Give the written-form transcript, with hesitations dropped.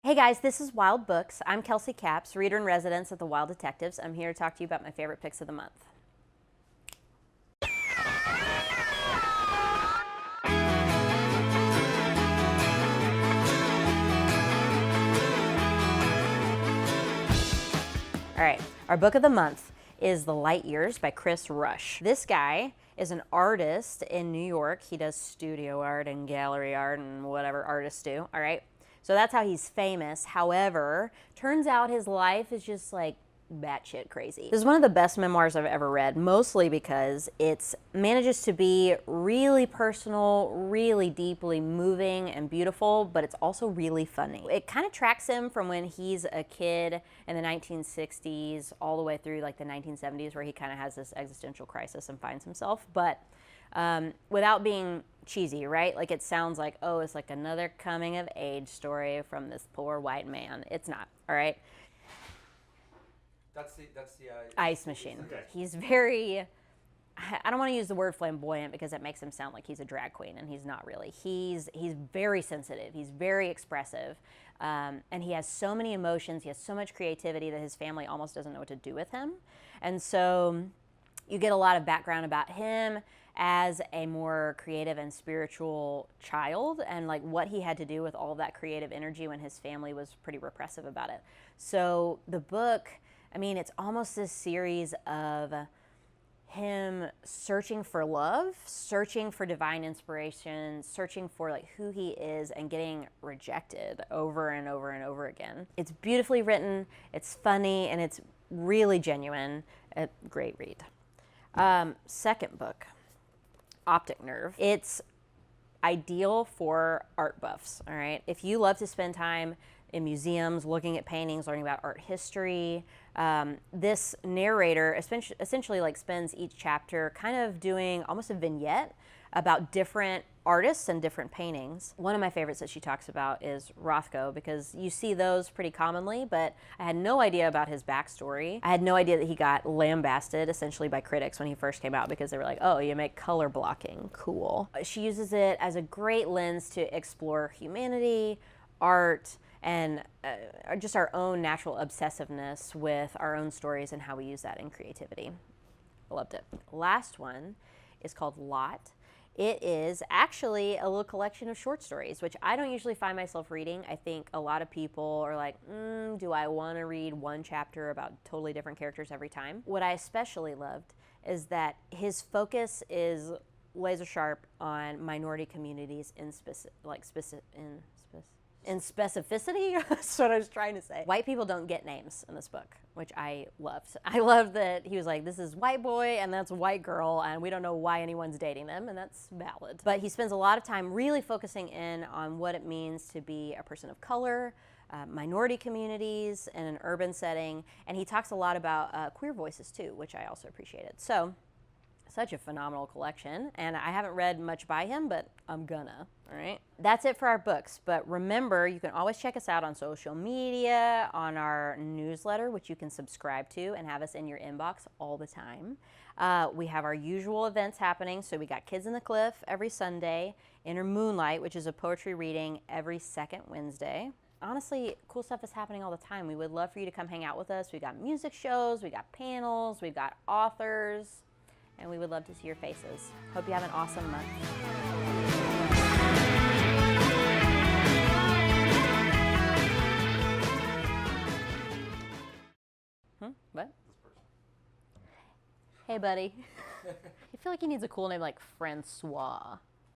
Hey guys, this is Wild Books. I'm Kelsey Capps, reader-in-residence at the Wild Detectives. I'm here to talk to you about my favorite picks of the month. All right, our book of the month is The Light Years by Chris Rush. This guy is an artist in New York. He does studio art and gallery art and whatever artists do, all right? So that's how he's famous. However, turns out his life is just like batshit crazy. This is one of the best memoirs I've ever read, mostly because it manages to be really personal, really deeply moving and beautiful, but it's also really funny. It kind of tracks him from when he's a kid in the 1960s all the way through like the 1970s, where he kind of has this existential crisis and finds himself, but without being cheesy, right? Like it sounds like, oh, it's like another coming of age story from this poor white man. It's not, all right? That's the ice machine. Okay. He's very, I don't want to use the word flamboyant because it makes him sound like he's a drag queen, and he's not really. He's very sensitive. He's very expressive, and he has so many emotions. He has so much creativity that his family almost doesn't know what to do with him. And so you get a lot of background about him as a more creative and spiritual child, and like what he had to do with all of that creative energy when his family was pretty repressive about it. So the book, I mean, it's almost this series of him searching for love, searching for divine inspiration, searching for like who he is, and getting rejected over and over and over again. It's beautifully written, it's funny, and it's really genuine. A great read. Second book, Optic Nerve. It's ideal for art buffs, all right? If you love to spend time in museums, looking at paintings, learning about art history, this narrator essentially like spends each chapter kind of doing almost a vignette about different artists and different paintings. One of my favorites that she talks about is Rothko, because you see those pretty commonly, but I had no idea about his backstory. I had no idea that he got lambasted essentially by critics when he first came out, because they were like, oh, you make color blocking, cool. She uses it as a great lens to explore humanity, art, and just our own natural obsessiveness with our own stories and how we use that in creativity. I loved it. Last one is called Lot. It is actually a little collection of short stories, which I don't usually find myself reading. I think a lot of people are like, do I want to read one chapter about totally different characters every time? What I especially loved is that his focus is laser sharp on minority communities in specificity. That's what I was trying to say. White people don't get names in this book, which I loved. I loved that he was like, this is white boy and that's white girl, and we don't know why anyone's dating them, and that's valid. But he spends a lot of time really focusing in on what it means to be a person of color, minority communities in an urban setting, and he talks a lot about queer voices too, which I also appreciated. So, such a phenomenal collection, and I haven't read much by him, but I'm gonna, all right? That's it for our books, but remember, you can always check us out on social media, on our newsletter, which you can subscribe to and have us in your inbox all the time. We have our usual events happening, so we got Kids in the Cliff every Sunday, Inner Moonlight, which is a poetry reading every second Wednesday. Honestly, cool stuff is happening all the time. We would love for you to come hang out with us. We got music shows, we got panels, we've got authors, and we would love to see your faces. Hope you have an awesome month. What? Hey, buddy. I feel like he needs a cool name like Francois.